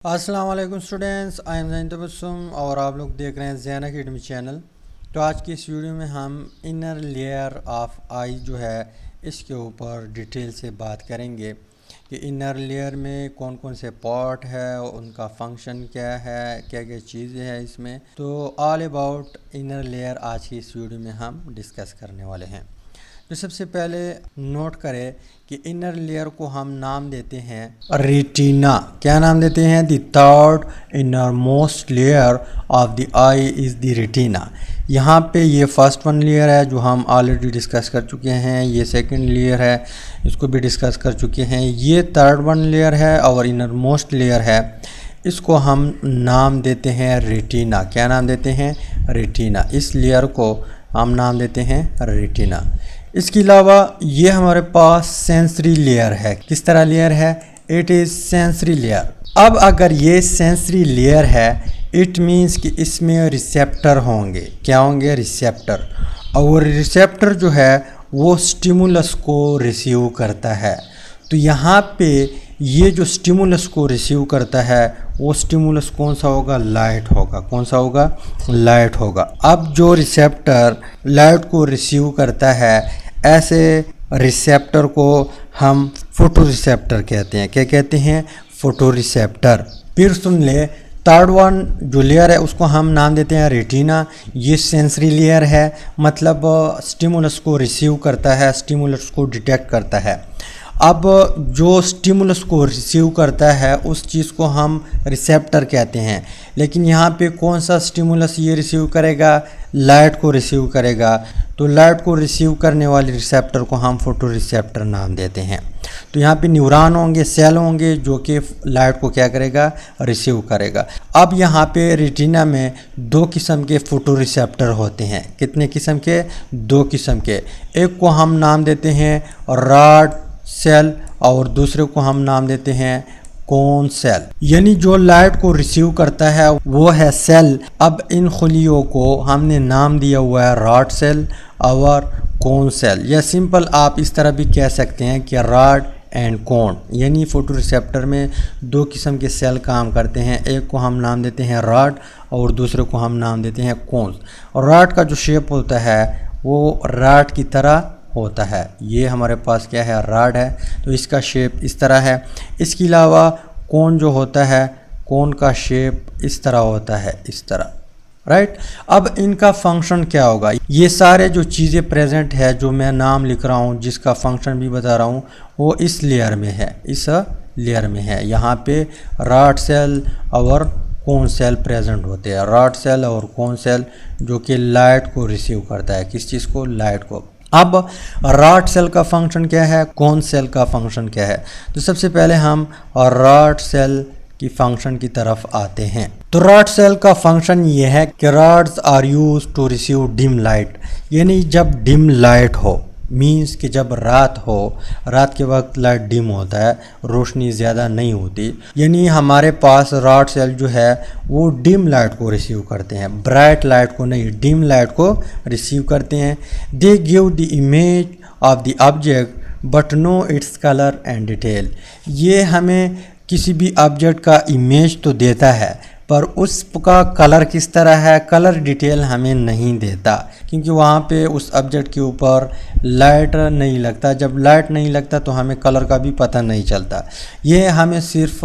अस्सलाम वालेकुम students, I am Jain Tabassum और आप लोग देख रहे हैं ज़ैन अकेडमी चैनल। तो आज की इस वीडियो में हम इनर लेयर ऑफ आई जो है इसके ऊपर डिटेल से बात करेंगे कि इनर लेयर में कौन कौन से पार्ट है, उनका फंक्शन क्या है, क्या क्या चीज़ें हैं इसमें। तो ऑल अबाउट इनर लेयर आज की इस वीडियो में हम डिस्कस करने वाले हैं। तो सबसे पहले नोट करें कि इनर लेयर को हम नाम देते हैं रेटिना। क्या नाम देते हैं? The third inner most layer of the I is the retina. यहाँ पे ये फर्स्ट वन लेयर है जो हम ऑलरेडी डिस्कस कर चुके हैं, ये सेकंड लेयर है इसको भी डिस्कस कर चुके हैं, ये थर्ड वन लेयर है और इनर मोस्ट लेयर है, इसको हम नाम देते हैं रेटिना। क्या नाम देते हैं? रेटिना। इस लेयर को हम नाम देते हैं रेटिना। इसके अलावा ये हमारे पास सेंसरी लेयर है। किस तरह लेयर है? It is sensory layer. अब अगर ये सेंसरी लेयर है इट मीन्स कि इसमें रिसेप्टर होंगे। क्या होंगे? रिसेप्टर। और रिसेप्टर जो है वो स्टिमुलस को रिसीव करता है। तो यहाँ पे ये जो स्टिमुलस को रिसीव करता है वो स्टिमुलस कौन सा होगा? लाइट होगा। कौन सा होगा? लाइट होगा। अब जो रिसेप्टर लाइट को रिसीव करता है ऐसे रिसेप्टर को हम फोटो रिसेप्टर कहते हैं। क्या कहते हैं? Photo receptor. फिर सुन ले, थर्ड वन जो लेयर है उसको हम नाम देते हैं रेटिना। ये सेंसरी लेयर है, मतलब स्टिमुलस को रिसीव करता है, स्टिमुलस को डिटेक्ट करता है। अब जो स्टिमुलस को रिसीव करता है उस चीज़ को हम रिसेप्टर कहते हैं। लेकिन यहाँ पे कौन सा स्टिमुलस ये रिसीव करेगा? लाइट को रिसीव करेगा। तो लाइट को रिसीव करने वाले रिसेप्टर को हम फोटो रिसेप्टर नाम देते हैं। तो यहाँ पे न्यूरॉन होंगे, सेल होंगे जो कि लाइट को क्या करेगा? रिसीव करेगा। अब यहाँ पे रेटिना में दो किस्म के फोटो रिसेप्टर होते हैं। कितने किस्म के? दो किस्म के। एक को हम नाम देते हैं रॉड सेल और दूसरे को हम नाम देते हैं कोन सेल। यानी जो लाइट को रिसीव करता है वो है सेल। अब इन खुलियों को हमने नाम दिया हुआ है रॉड सेल और कोन सेल, या सिंपल आप इस तरह भी कह सकते हैं कि रॉड एंड कोन। यानी फोटो रिसेप्टर में दो किस्म के सेल काम करते हैं। एक को हम नाम देते हैं रॉड और दूसरे को हम नाम देते हैं कोन। रॉड का जो शेप होता है वो रॉड की तरह होता है। ये हमारे पास क्या है? रॉड है, तो इसका शेप इस तरह है। इसके अलावा कोन जो होता है, कोन का शेप इस तरह होता है, इस तरह, राइट। अब इनका फंक्शन क्या होगा? ये सारे जो चीज़ें प्रेजेंट है जो मैं नाम लिख रहा हूँ, जिसका फंक्शन भी बता रहा हूँ, वो इस लेयर में है, इस लेयर में है। यहाँ पे रॉड सेल और कोन सेल प्रेजेंट होते हैं। रॉड सेल और कोन सेल जो कि लाइट को रिसीव करता है। किस चीज़ को? लाइट को। अब रॉड सेल का फंक्शन क्या है, कोन सेल का फंक्शन क्या है? तो सबसे पहले हम रॉड सेल की फंक्शन की तरफ आते हैं। तो रॉड सेल का फंक्शन ये है कि rods are used to receive dim light. यानी जब डिम लाइट हो, मीन्स कि जब रात हो, रात के वक्त लाइट डिम होता है, रोशनी ज़्यादा नहीं होती, यानी हमारे पास रॉड सेल जो है वो डिम लाइट को रिसीव करते हैं, ब्राइट लाइट को नहीं, डिम लाइट को रिसीव करते हैं। They give the image of the object but no its colour and detail. ये हमें किसी भी ऑब्जेक्ट का इमेज तो देता है पर उसका कलर किस तरह है, कलर डिटेल हमें नहीं देता, क्योंकि वहाँ पे उस ऑब्जेक्ट के ऊपर लाइट नहीं लगता। जब लाइट नहीं लगता तो हमें कलर का भी पता नहीं चलता। ये हमें सिर्फ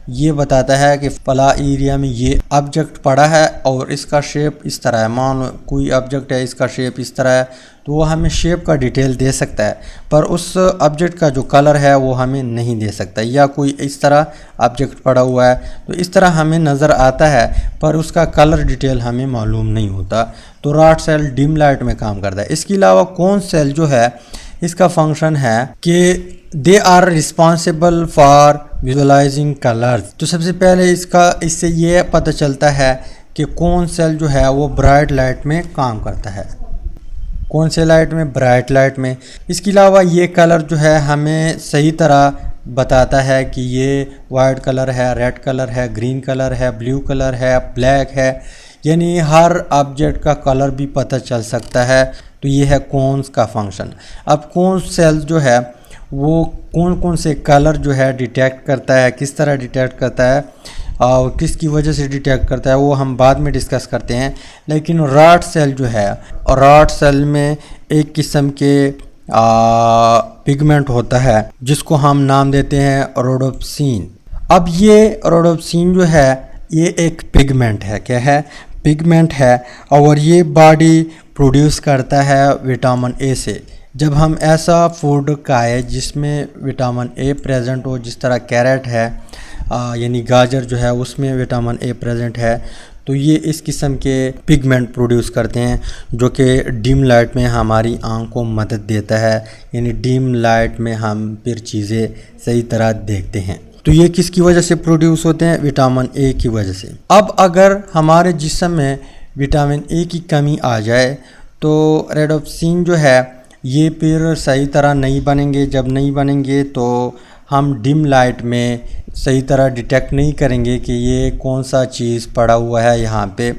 ये बताता है कि फला एरिया में ये ऑब्जेक्ट पड़ा है और इसका शेप इस तरह है। मान लो कोई ऑब्जेक्ट है, इसका शेप इस तरह है, तो वो हमें शेप का डिटेल दे सकता है पर उस ऑब्जेक्ट का जो कलर है वो हमें नहीं दे सकता। या कोई इस तरह ऑब्जेक्ट पड़ा हुआ है तो इस तरह हमें नज़र आता है पर उसका कलर डिटेल हमें मालूम नहीं होता। तो रॉड सेल डिम लाइट में काम करता है। इसके अलावा कोन सेल जो है इसका फंक्शन है कि they are responsible for visualising colours. तो सबसे पहले इससे ये पता चलता है कि कोन सेल जो है वो ब्राइट लाइट में काम करता है। कौन से लाइट में? ब्राइट लाइट में। इसके अलावा ये कलर जो है हमें सही तरह बताता है कि ये वाइट कलर है, रेड कलर है, ग्रीन कलर है, ब्लू कलर है, ब्लैक है, यानी हर ऑब्जेक्ट का कलर भी पता चल सकता है। तो ये है कोन्स का फंक्शन। अब कोन सेल जो है वो कौन कौन से कलर जो है डिटेक्ट करता है, किस तरह डिटेक्ट करता है, किसकी वजह से डिटेक्ट करता है वो हम बाद में डिस्कस करते हैं। लेकिन रॉड सेल जो है, रॉड सेल में एक किस्म के पिगमेंट होता है जिसको हम नाम देते हैं रोडोप्सिन। अब ये रोडोप्सिन जो है ये एक पिगमेंट है, क्या है, पिगमेंट है, और ये बॉडी प्रोड्यूस करता है विटामिन ए से। जब हम ऐसा फूड खाएं जिसमें विटामिन ए प्रेजेंट हो, जिस तरह कैरेट है यानी गाजर जो है उसमें विटामिन ए प्रेजेंट है, तो ये इस किस्म के पिगमेंट प्रोड्यूस करते हैं जो कि डिम लाइट में हमारी आँख को मदद देता है, यानी डिम लाइट में हम फिर चीज़ें सही तरह देखते हैं। तो ये किसकी वजह से प्रोड्यूस होते हैं, विटामिन ए की वजह से। अब अगर हमारे जिस्म में विटामिन ए की कमी आ जाए तो रोडोप्सिन जो है ये फिर सही तरह नहीं बनेंगे। जब नहीं बनेंगे तो हम डिम लाइट में सही तरह डिटेक्ट नहीं करेंगे कि ये कौन सा चीज़ पड़ा हुआ है यहाँ पे,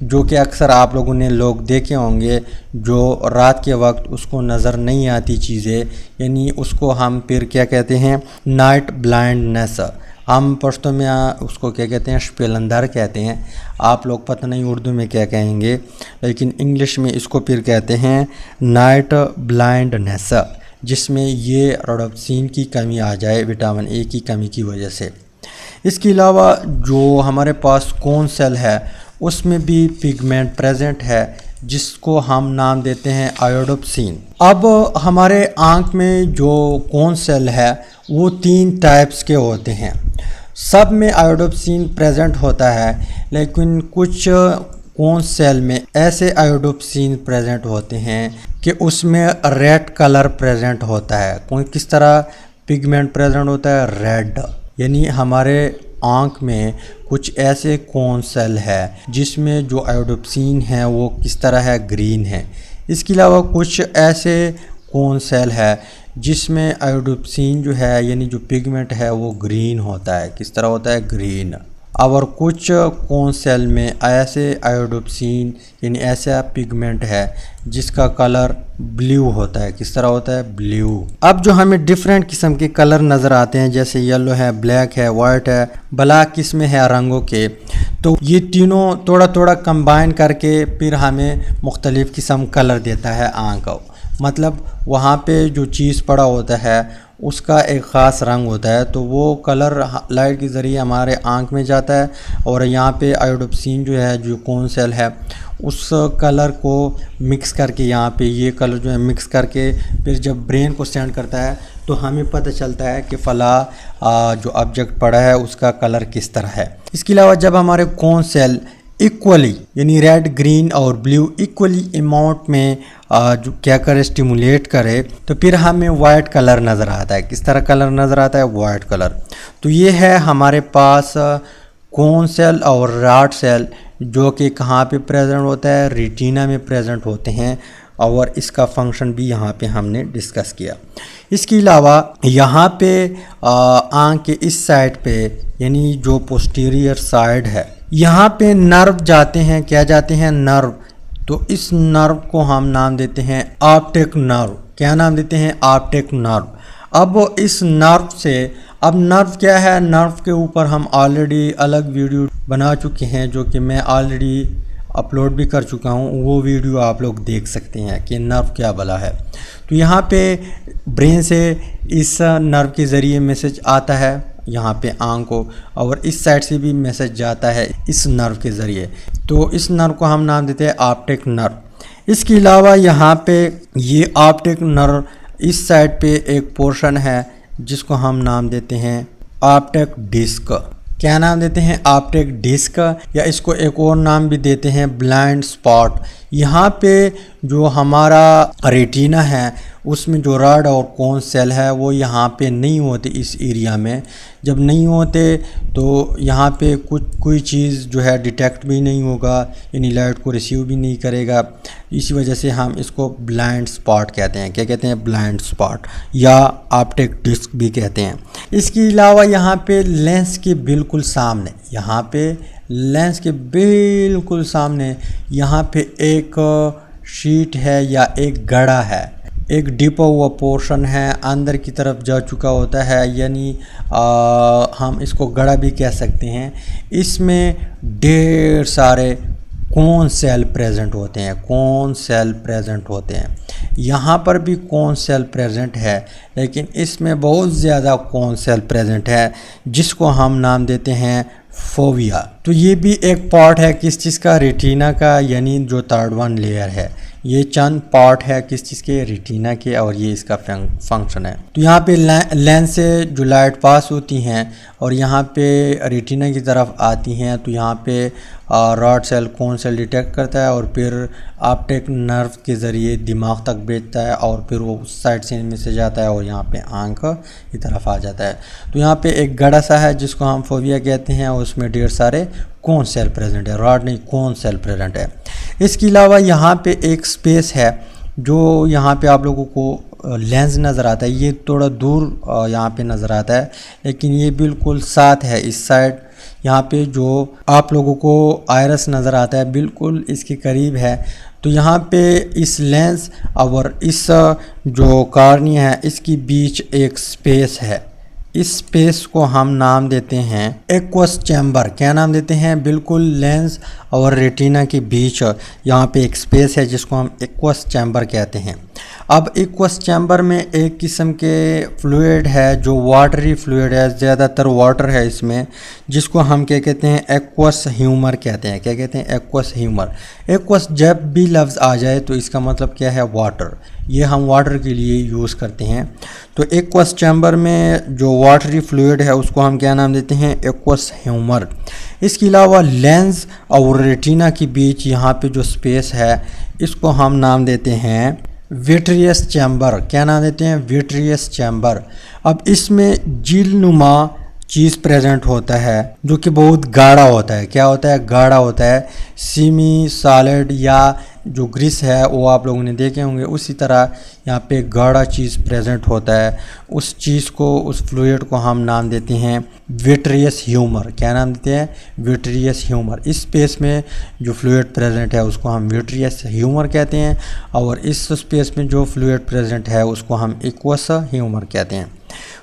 जो कि अक्सर आप लोगों ने लोग देखे होंगे जो रात के वक्त उसको नज़र नहीं आती चीज़ें, यानी उसको हम फिर क्या कहते हैं, नाइट ब्लाइंडनेस। हम पश्तो में उसको क्या कहते हैं, स्पेलंदर कहते हैं। आप लोग पता नहीं उर्दू में क्या कहेंगे, लेकिन इंग्लिश में इसको फिर कहते हैं नाइट ब्लाइंडनेस, जिसमें ये रोडोप्सिन की कमी आ जाए विटामिन ए की कमी की वजह से। इसके अलावा जो हमारे पास कोन सेल है उसमें भी पिगमेंट प्रेजेंट है जिसको हम नाम देते हैं आयोडोप्सिन। अब हमारे आँख में जो कोन सेल है वो 3 टाइप्स के होते हैं। सब में आयोडोप्सिन प्रेजेंट होता है, लेकिन कुछ कोन सेल में ऐसे आयोडोप्सिन प्रेजेंट होते हैं कि उसमें रेड कलर प्रेजेंट होता है। कोई किस तरह पिगमेंट प्रेजेंट होता है, रेड, यानी हमारे आँख में कुछ ऐसे कोन सेल है जिसमें जो आयोडोप्सिन है वो किस तरह है, ग्रीन है। इसके अलावा कुछ ऐसे कोन सेल है जिसमें आयोडोप्सिन जो है यानी जो पिगमेंट है वो ग्रीन होता है, किस तरह होता है, ग्रीन। और कुछ कोन सेल में ऐसे आयोडोप्सिन यानी ऐसा पिगमेंट है जिसका कलर ब्लू होता है, किस तरह होता है, ब्लू। अब जो हमें डिफरेंट किस्म के कलर नज़र आते हैं जैसे येलो है, ब्लैक है, वाइट है, ब्लैक किस्म है रंगों के, तो ये तीनों थोड़ा थोड़ा कंबाइन करके फिर हमें मुख्तलिफ़ किस्म कलर देता है आँख को। मतलब वहाँ पे जो चीज़ पड़ा होता है उसका एक ख़ास रंग होता है, तो वो कलर लाइट के ज़रिए हमारे आँख में जाता है और यहाँ पे आयोडोप्सिन जो है जो कोन सेल है उस कलर को मिक्स करके यहाँ पे ये कलर जो है मिक्स करके फिर जब ब्रेन को सेंड करता है तो हमें पता चलता है कि फ़ला जो ऑब्जेक्ट पड़ा है उसका कलर किस तरह है। इसके अलावा जब हमारे कोन सेल इक्वली यानी रेड, ग्रीन और ब्लू इक्वली अमाउंट में जो क्या करे, स्टिमुलेट करे, तो फिर हमें वाइट कलर नज़र आता है। किस तरह कलर नज़र आता है, वाइट कलर। तो ये है हमारे पास कोन सेल और रॉड सेल जो कि कहाँ पे प्रेजेंट होता है, रेटिना में प्रेजेंट होते हैं, और इसका फंक्शन भी यहाँ पे हमने डिस्कस किया। इसके अलावा यहाँ पे आँख के इस साइड पे यानी जो पोस्टीरियर साइड है यहाँ पे नर्व जाते हैं, क्या जाते हैं, नर्व। तो इस नर्व को हम नाम देते हैं ऑप्टिक नर्व। क्या नाम देते हैं, ऑप्टिक नर्व। अब इस नर्व से, अब नर्व क्या है, नर्व के ऊपर हम ऑलरेडी अलग वीडियो बना चुके हैं जो कि मैं ऑलरेडी अपलोड भी कर चुका हूँ, वो वीडियो आप लोग देख सकते हैं कि नर्व क्या भला है। तो यहाँ पे ब्रेन से इस नर्व के ज़रिए मैसेज आता है यहाँ पे आँख को, और इस साइड से भी मैसेज जाता है इस नर्व के ज़रिए। तो इस नर्व को हम नाम देते हैं ऑप्टिक नर्व। इसके अलावा यहाँ पे ये ऑप्टिक नर्व इस साइड पे एक पोर्शन है जिसको हम नाम देते हैं ऑप्टिक डिस्क। क्या नाम देते हैं, ऑप्टिक डिस्क, या इसको एक और नाम भी देते हैं ब्लाइंड स्पॉट। यहाँ पे जो हमारा रेटिना है उसमें जो रॉड और कोन सेल है वो यहाँ पे नहीं होते इस एरिया में। जब नहीं होते तो यहाँ पे कोई चीज़ जो है डिटेक्ट भी नहीं होगा, यानी लाइट को रिसीव भी नहीं करेगा। इसी वजह से हम इसको ब्लाइंड स्पॉट कहते हैं। क्या कहते हैं, ब्लाइंड स्पॉट या ऑप्टिक डिस्क भी कहते हैं। इसके अलावा यहाँ पे लेंस के बिल्कुल सामने, यहाँ पे लेंस के बिल्कुल सामने यहाँ पे एक शीट है या एक गड़ा है। एक डिपा हुआ पोर्शन है, अंदर की तरफ जा चुका होता है, यानी हम इसको गड़ा भी कह सकते हैं। इसमें ढेर सारे कोन सेल प्रेजेंट होते हैं, कोन सेल प्रेजेंट होते हैं। यहाँ पर भी कोन सेल प्रेजेंट है, लेकिन इसमें बहुत ज़्यादा कोन सेल प्रेजेंट है, जिसको हम नाम देते हैं फोविया। तो ये भी एक पार्ट है किस चीज़ का, रेटिना का, यानी जो थर्ड वन लेयर है। ये चंद पार्ट है किस चीज़ के, रेटिना के, और ये इसका फंक्शन है। तो यहाँ पे लेंस से जो लाइट पास होती हैं और यहाँ पे रेटिना की तरफ आती हैं, तो यहाँ पे rod cell cone cell detect करता है और फिर ऑप्टिक नर्व के ज़रिए दिमाग तक भेजता है और फिर वो उस साइड से में से जाता है और यहाँ पे आँख की तरफ आ जाता है। तो यहाँ पे एक गड़ा सा है जिसको हम फोविया कहते हैं, और उसमें ढेर सारे कोन सेल प्रेजेंट है, रॉड नहीं कोन सेल प्रेजेंट है। इसके अलावा यहाँ पे एक स्पेस है जो यहाँ पे आप लोगों को लेंस नज़र आता है, ये थोड़ा दूर यहाँ पे नज़र आता है, लेकिन ये बिल्कुल साथ है इस साइड। यहाँ पे जो आप लोगों को आयरस नज़र आता है बिल्कुल इसके करीब है। तो यहाँ पे इस लेंस और इस जो कॉर्निया है इसके बीच एक स्पेस है। इस स्पेस को हम नाम देते हैं एक्वस चैम्बर। क्या नाम देते हैं, बिल्कुल लेंस और रेटिना के बीच यहाँ पे एक स्पेस है जिसको हम एक्वस चैम्बर कहते हैं। अब एक्वस चैम्बर में एक किस्म के फ्लूइड है जो वाटरी फ्लूइड है, ज़्यादातर वाटर है इसमें, जिसको हम क्या कहते हैं, एक्वस ह्यूमर कहते हैं। क्या कहते हैं, एक्वस ह्यूमर। एक्वस जब भी लफ्ज़ आ जाए तो इसका मतलब क्या है, वाटर। ये हम वाटर के लिए यूज़ करते हैं। तो एक्वस चैम्बर में जो वाटरी फ्लूइड है उसको हम क्या नाम देते हैं, एक्वस ह्यूमर। इसके अलावा लेंस और रेटिना के बीच यहाँ पे जो स्पेस है इसको हम नाम देते हैं विट्रियस चैम्बर। क्या नाम देते हैं, विट्रियस चैम्बर। अब इसमें झील नुमा चीज़ प्रेजेंट होता है जो कि बहुत गाढ़ा होता है। क्या होता है, गाढ़ा होता है। सेमी सॉलिड या जो ग्रीस है वो आप लोगों ने देखे होंगे, उसी तरह यहाँ पे गाढ़ा चीज़ प्रेजेंट होता है। उस चीज़ को, उस फ्लूइड को हम नाम देते हैं विट्रियस ह्यूमर। क्या नाम देते हैं, विट्रियस ह्यूमर। इस स्पेस में जो फ्लूइड प्रेजेंट है उसको हम विट्रियस ह्यूमर कहते हैं, और इस स्पेस में जो फ्लूइड प्रेजेंट है उसको हम एक्वस ह्यूमर कहते हैं।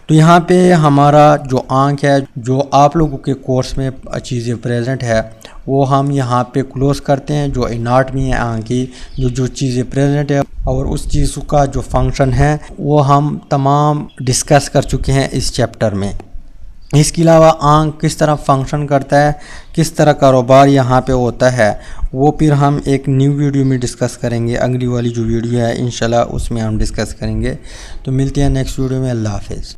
तो यहाँ पे हमारा जो आँख है, जो आप लोगों के कोर्स में चीज़ें प्रेजेंट है वो हम यहाँ पे क्लोज करते हैं। जो एनाटमी है आँख की, जो चीज़ें प्रेजेंट है और उस चीज़ का जो फंक्शन है वो हम तमाम डिस्कस कर चुके हैं इस चैप्टर में। इसके अलावा आँख किस तरह फंक्शन करता है, किस तरह कारोबार यहाँ पे होता है, वो फिर हम एक न्यू वीडियो में डिस्कस करेंगे। अगली वाली जो वीडियो है इंशाल्लाह उसमें हम डिस्कस करेंगे। तो मिलते हैं नेक्स्ट वीडियो में। अल्लाह हाफ़िज़।